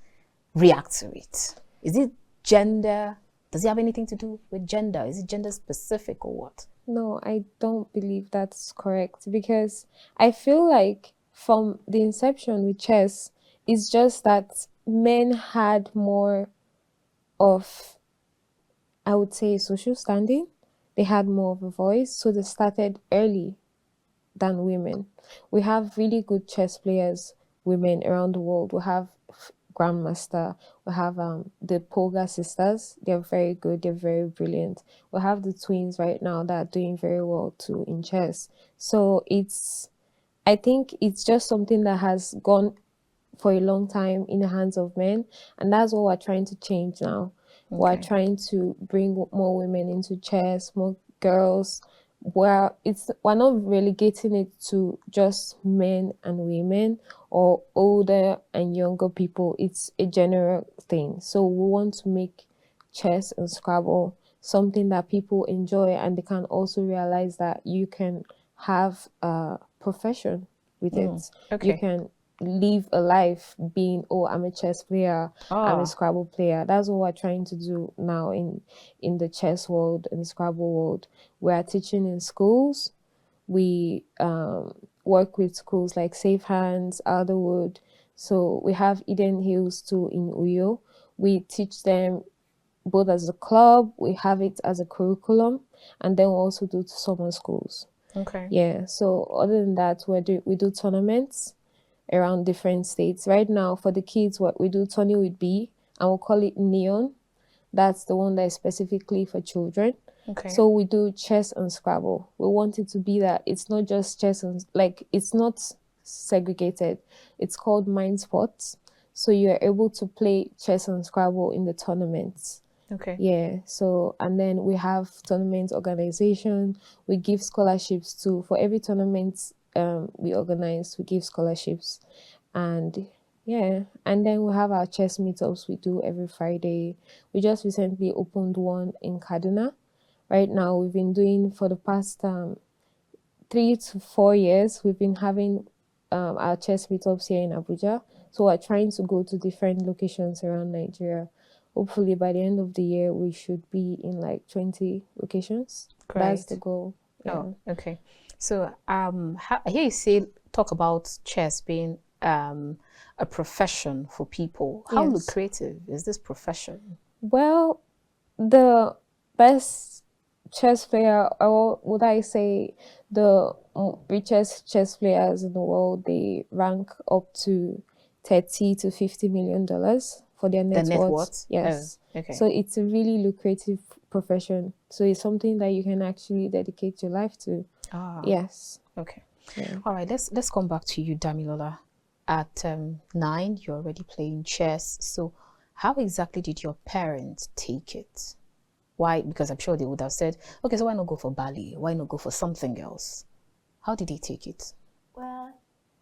react to it. Is it gender? Does it have anything to do with gender? Is it gender specific or what? No, I don't believe that's correct, because I feel like from the inception with chess, it's just that men had more of, I would say, social standing. They had more of a voice, so they started early than women. We have really good chess players, women around the world. We have Grandmaster. We have the Polga sisters. They're very good. They're very brilliant. We have the twins right now that are doing very well too in chess. So I think it's just something that has gone for a long time in the hands of men, and that's what we're trying to change now. We're Okay. trying to bring more women into chess, more girls. We're not relegating it to just men and women or older and younger people. It's a general thing. So we want to make chess and Scrabble something that people enjoy, and they can also realize that you can have a profession with it. You Okay. can live a life being, oh, I'm a chess player, I'm a Scrabble player. That's what we're trying to do now in the chess world, in the Scrabble world. We are teaching in schools. We work with schools like Safe Hands, Alderwood. So we have Eden Hills too in Uyo. We teach them both as a club, we have it as a curriculum, and then we also do summer schools. Okay. Yeah, so other than that, we do tournaments around different states. Right now, for the kids, what we do Tony with B, and we'll call it Neon. That's the one that is specifically for children. Okay. So we do chess and Scrabble. We want it to be that it's not just chess and, like, it's not segregated. It's called Mind Sports. So you're able to play chess and Scrabble in the tournaments. Okay. Yeah, so, and then we have tournament organization. We give scholarships too. For every tournament we organize, we give scholarships. And yeah, and then we have our chess meetups we do every Friday. We just recently opened one in Kaduna. Right now, we've been doing for the past 3 to 4 years, we've been having our chess meetups here in Abuja. So we're trying to go to different locations around Nigeria. Hopefully by the end of the year, we should be in like 20 locations. That's the Great. goal. Yeah. Oh, okay. So I hear you say, talk about chess being a profession for people. How Yes. lucrative is this profession? Well, the best chess player, or would I say the richest chess players in the world, they rank up to 30 to 50 million dollars for their net net worth. worth? Yes. Oh, okay. So it's a really lucrative profession. So it's something that you can actually dedicate your life to. Yes. Okay. Yeah. All right. Let's come back to you, Damilola. At 9, you're already playing chess. So how exactly did your parents take it? Why? Because I'm sure they would have said, okay, so why not go for ballet? Why not go for something else? How did they take it? Well,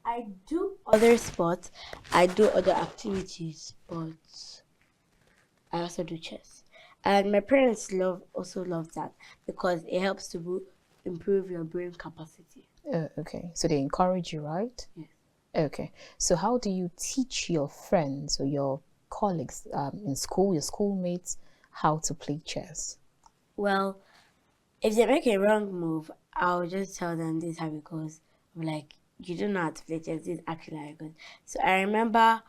I do other sports, I do other activities, but I also do chess. And my parents also love that because it helps to improve your brain capacity. Okay, so they encourage you, right? Yes. Okay, so how do you teach your friends or your colleagues in school, your schoolmates, how to play chess? Well, if they make a wrong move, I'll just tell them this is how it goes. I'm like, you don't know how to play chess. This is actually how it goes. So I remember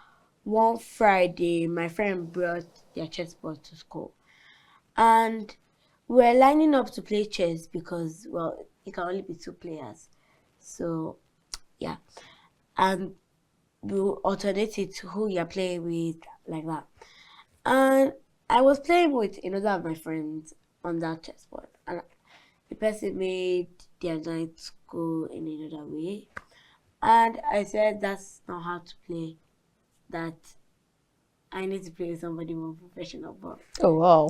one Friday, my friend brought their chessboard to school, and we're lining up to play chess because, well, it can only be 2 players. So yeah, and we alternate it to who you're playing with, like that. And I was playing with another of my friends on that chessboard, and the person made their night go in another way. And I said that's not how to play. That I need to play with somebody more professional. But Oh wow.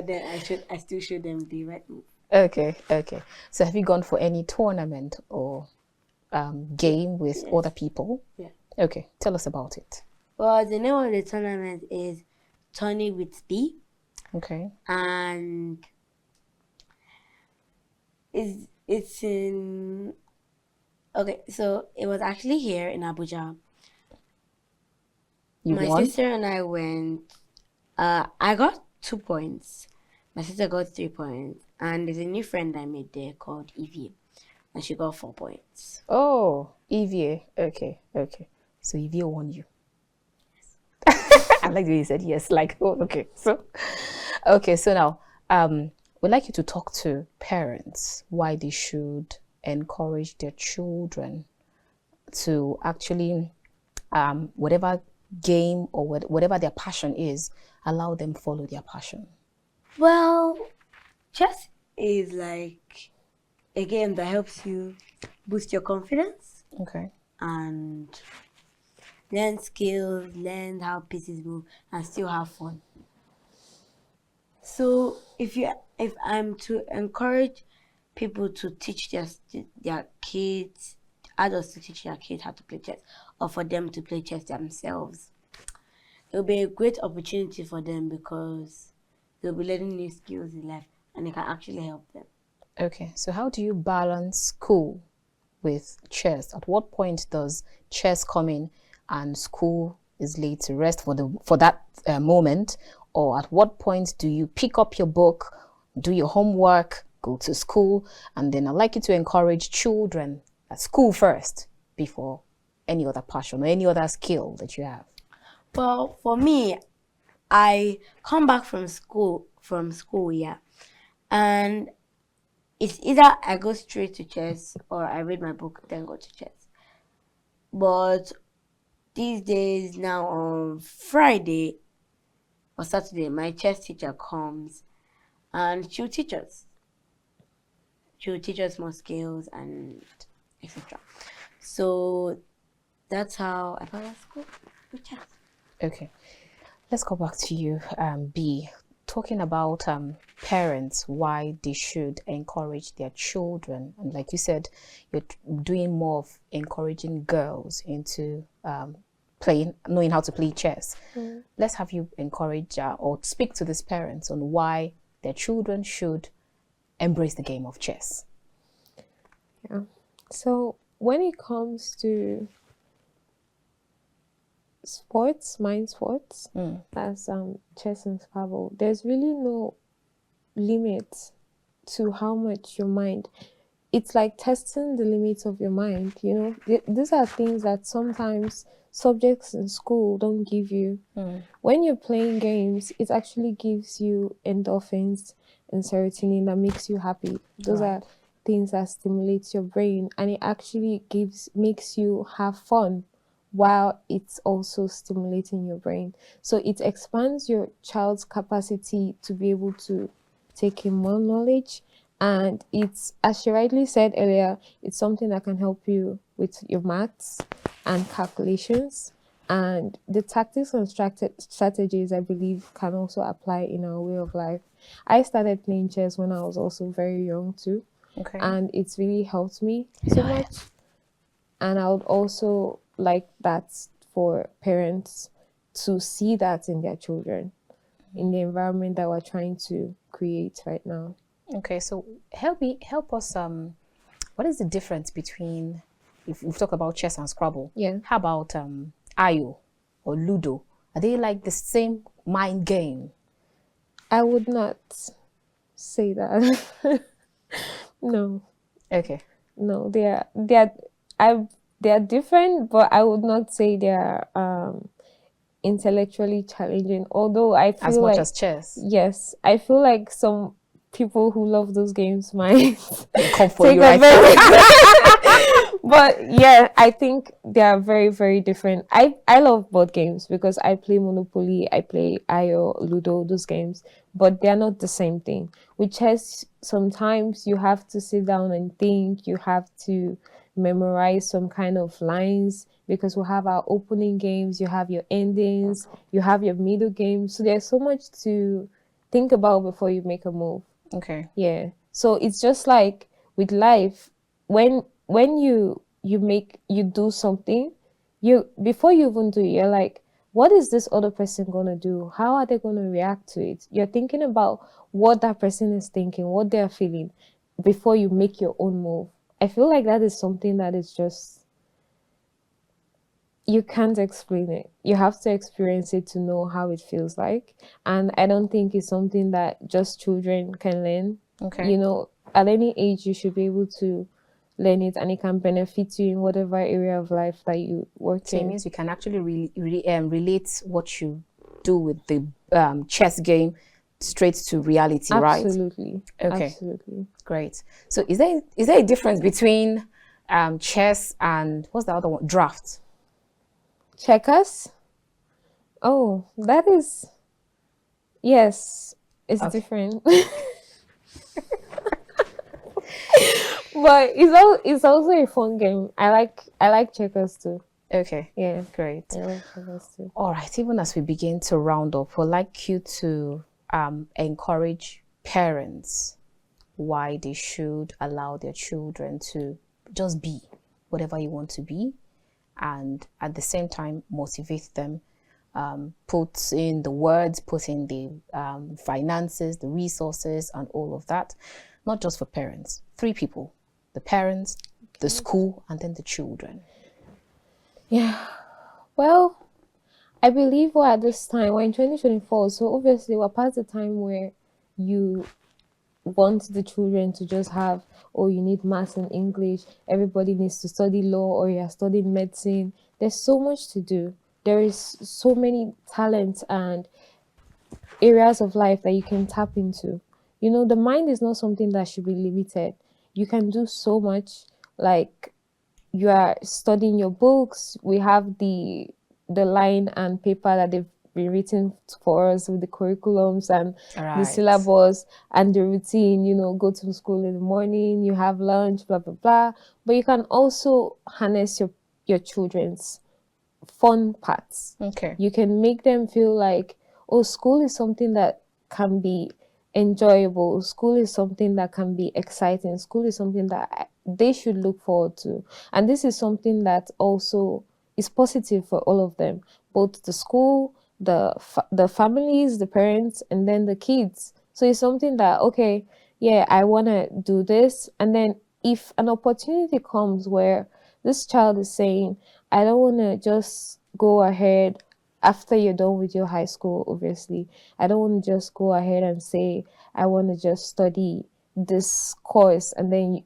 then I still show them the right move. Okay, okay. So have you gone for any tournament or game with Yes. other people? Yeah. Okay, tell us about it. Well, the name of the tournament is Tony with B, Okay. and it's in. Okay, so it was actually here in Abuja. You My won? sister and I went. I got 2 points. My sister got 3 points, and there's a new friend I made there called Evie, and she got 4 points. Oh, EVA. Okay, okay. So EVA won you. I like the way you said yes. Like, oh, okay. So, okay. So now, we'd like you to talk to parents why they should encourage their children to actually, whatever game or whatever their passion is, allow them follow their passion. Well, chess is like a game that helps you boost your confidence Okay. and learn skills, learn how pieces move, and still have fun. So if I'm to encourage people to teach their kids, adults to teach their kids how to play chess, or for them to play chess themselves, it'll be a great opportunity for them because they'll be learning new skills in life, and it can actually help them. Okay. So how do you balance school with chess? At what point does chess come in and school is laid to rest for that moment? Or at what point do you pick up your book, do your homework, go to school, and then I'd like you to encourage children at school first before any other passion or any other skill that you have? Well, for me, I come back from school, yeah, and it's either I go straight to chess or I read my book then go to chess. But these days now on Friday or Saturday, my chess teacher comes and she'll teach us. She'll teach us more skills and etc. So that's how I balance school with chess. Okay. Let's go back to you, B. Talking about parents, why they should encourage their children. And like you said, you're doing more of encouraging girls into knowing how to play chess. Let's have you encourage or speak to these parents on why their children should embrace the game of chess. Yeah. So when it comes to sports, mind sports, that's chess and Scrabble, there's really no limit to how much your mind. It's like testing the limits of your mind. You know, these are things that sometimes subjects in school don't give you. When you're playing games, it actually gives you endorphins and serotonin that makes you happy. Those are things that stimulates your brain, and it actually makes you have fun while it's also stimulating your brain. So it expands your child's capacity to be able to take in more knowledge. And it's, as she rightly said earlier, it's something that can help you with your maths and calculations. And the tactics and strategies, I believe, can also apply in our way of life. I started playing chess when I was also very young too. Okay. And it's really helped me so much. And I would also like that for parents to see that in their children. in the environment that we're trying to create right now. Okay, so help us. What is the difference between, if we've talked about chess and Scrabble? Yeah. How about Ayo or Ludo? Are they like the same mind game? I would not say that. No, Okay. no, they are different, but I would not say they are intellectually challenging. Although I As feel much like, as chess. yes, I feel like some people who love those games might Come for take you, a right? very but yeah, I think they are very, very different. I love board games because I play Monopoly, I play Ayo, Ludo, those games, but they're not the same thing. With chess, sometimes you have to sit down and think, you have to memorize some kind of lines because we have our opening games, you have your endings, you have your middle games. So there's so much to think about before you make a move. Okay. Yeah. So it's just like with life, when you do something, you before you even do it, you're like, what is this other person gonna do? How are they gonna react to it? You're thinking about what that person is thinking, what they're feeling before you make your own move. I feel like that is something that is just you can't explain it. You have to experience it to know how it feels like. And I don't think it's something that just children can learn. Okay. At any age, you should be able to learn it and it can benefit you in whatever area of life that you work So it in. means you can actually relate what you do with the chess game straight to reality, right? Absolutely. Okay. Absolutely. Great. So is there a difference between chess and what's the other one? Draft. Checkers? Oh, that is, yes, it's Okay. different. But it's also a fun game. I like checkers too. Okay. Yeah, Great. I like checkers too. All right. Even as we begin to round up, we'd like you to encourage parents why they should allow their children to just be whatever you want to be, and at the same time motivate them. Put in the words, put in the finances, the resources, and all of that. Not just for parents. 3 people: the parents, the school, and then the children. Yeah. Well, I believe we're at this time, we're in 2024, so obviously we're past the time where you want the children to just have, oh, you need maths and English, everybody needs to study law, or you're studying medicine. There's so much to do. There is so many talents and areas of life that you can tap into. The mind is not something that should be limited. You can do so much. Like, you are studying your books. We have the line and paper that they've been written for us with the curriculums and the Right. syllabus and the routine. Go to school in the morning, you have lunch, blah blah blah. But you can also harness your children's fun parts. Okay. You can make them feel like, oh, school is something that can be enjoyable. School is something that can be exciting. School is something that they should look forward to. And this is something that also is positive for all of them, both the school, the families, the parents, and then the kids. So it's something that, okay, yeah, I want to do this. And then if an opportunity comes where this child is saying, I don't want to just go ahead after you're done with your high school, obviously. I don't want to just go ahead and say, I want to just study this course, and then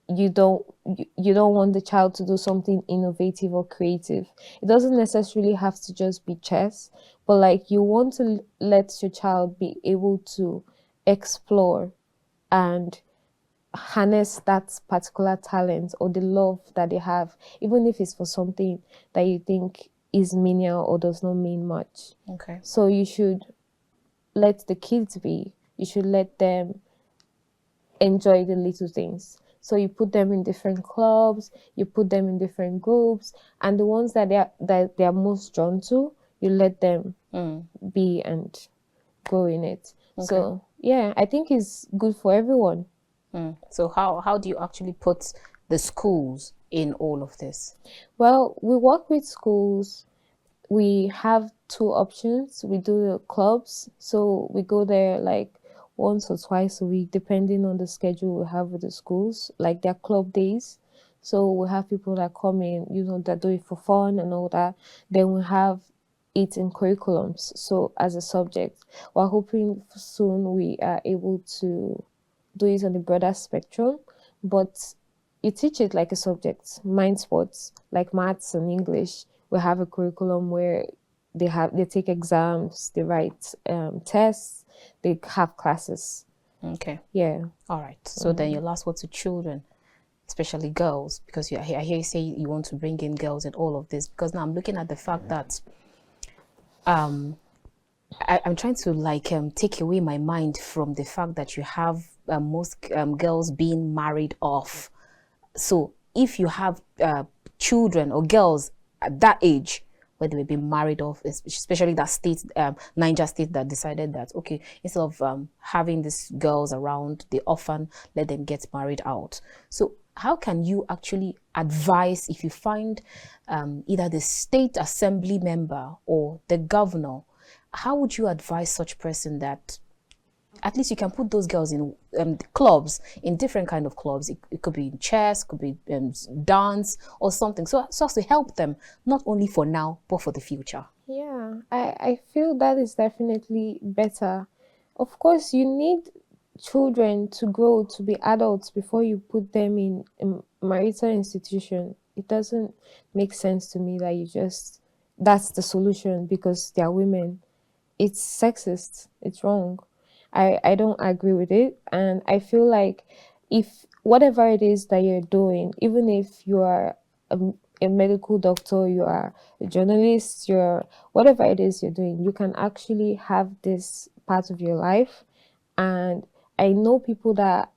you don't want the child to do something innovative or creative. It doesn't necessarily have to just be chess, but like, you want to let your child be able to explore and harness that particular talent or the love that they have, even if it's for something that you think is menial or does not mean much. Okay. So you should let the kids be. You should let them enjoy the little things. So you put them in different clubs, you put them in different groups, and the ones that they are most drawn to, you let them be and go in it. Okay. So yeah, I think it's good for everyone. So how do you actually put the schools in all of this? Well, we work with schools. we have two options. We do the clubs, so we go there like once or twice a week, depending on the schedule we have with the schools, like their club days. So we have people that come in, that do it for fun and all that. Then we have it in curriculums, so as a subject. We're hoping soon we are able to do it on the broader spectrum, but you teach it like a subject. Mind sports, like maths and English, we have a curriculum where they take exams, they write tests, they have classes. Okay. Yeah. All right. So then your last word to children, especially girls, because I hear you say you want to bring in girls and all of this, because now I'm looking at the fact that I'm trying to take away my mind from the fact that you have most girls being married off. So if you have children or girls at that age where they will be married off, especially that state, Niger state, that decided that, okay, instead of having these girls around, the orphan, let them get married out. So how can you actually advise if you find either the state assembly member or the governor? How would you advise such person that at least you can put those girls in clubs, in different kind of clubs? It could be chess, could be dance or something. So as to help them, not only for now, but for the future. Yeah, I feel that is definitely better. Of course, you need children to grow to be adults before you put them in a marital institution. It doesn't make sense to me that that's the solution because they are women. It's sexist. It's wrong. I don't agree with it. And I feel like if whatever it is that you're doing, even if you are a medical doctor, you are a journalist, you're whatever it is you're doing, you can actually have this part of your life. And I know people that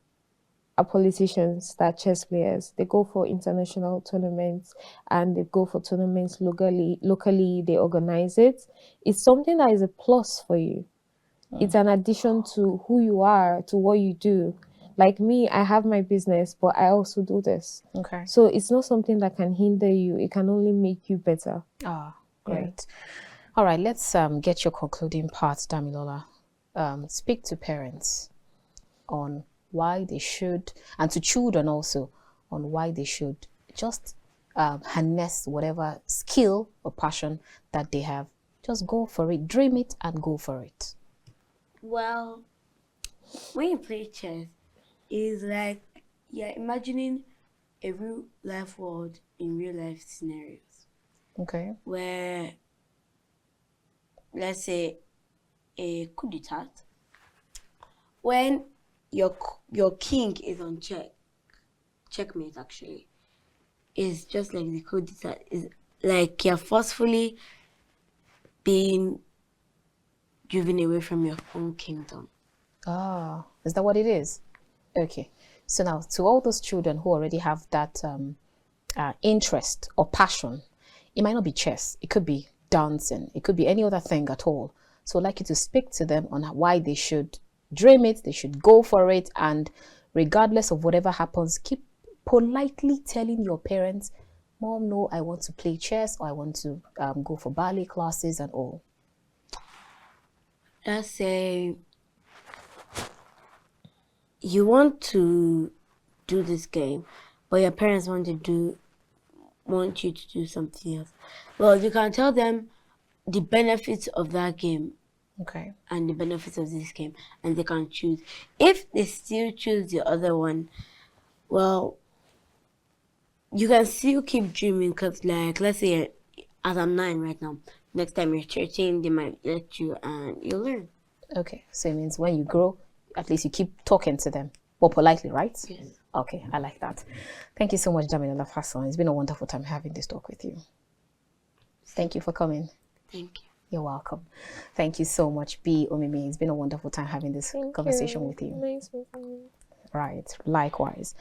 are politicians, that are chess players. They go for international tournaments and they go for tournaments locally, they organize it. It's something that is a plus for you. It's an addition to who you are, to what you do. Like me, I have my business, but I also do this. Okay. So it's not something that can hinder you. It can only make you better. Ah, great. All right, let's get your concluding part, Damilola. Speak to parents on why they should, and to children also, on why they should just harness whatever skill or passion that they have. Just go for it, dream it, and go for it. Well, when you play chess, it's like you're imagining a real life world in real life scenarios. Okay. Where, let's say, a coup d'etat, when your king is on checkmate actually, it's just like the coup d'etat. Is like you're forcefully being driven away from your own kingdom. Ah, is that what it is? Okay. So now, to all those children who already have that interest or passion, it might not be chess. It could be dancing. It could be any other thing at all. So I'd like you to speak to them on why they should dream it, they should go for it, and regardless of whatever happens, keep politely telling your parents, Mom, no, I want to play chess, or I want to go for ballet classes and all. Let's say you want to do this game, but your parents want you to do something else. Well, you can tell them the benefits of that game. Okay. And the benefits of this game, and they can choose. If they still choose the other one, well, you can still keep dreaming, because like, let's say as I'm 9 right now, next time you're 13, they might let you and you'll learn. Okay, so it means when you grow, at least you keep talking to them, but politely, right? Yes. Okay, I like that. Thank you so much, Damilola Fasan. It's been a wonderful time having this talk with you. Thank you for coming. Thank you. You're welcome. Thank you so much, B. Omimi. It's been a wonderful time having this conversation with you. Nice meeting you. Right, likewise.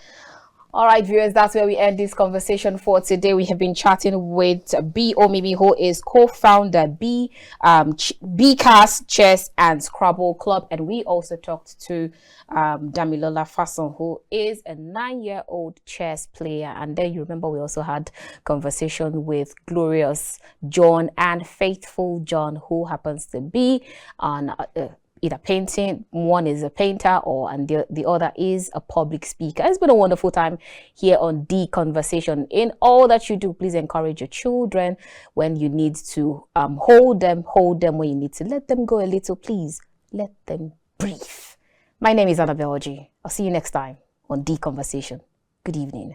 All right, viewers, that's where we end this conversation for today. We have been chatting with B Omimi, who is co-founder B Cast Chess and Scrabble Club, and we also talked to Damilola Fasan, who is a 9-year-old chess player. And then you remember we also had conversation with Glorious John and Faithful John, who happens to be on either painting. One is a painter, and the other is a public speaker. It's been a wonderful time here on The Conversation. In all that you do, please encourage your children. When you need to hold them. When you need to let them go a little, please let them breathe. My name is Annabelle G. I'll see you next time on The Conversation. Good evening.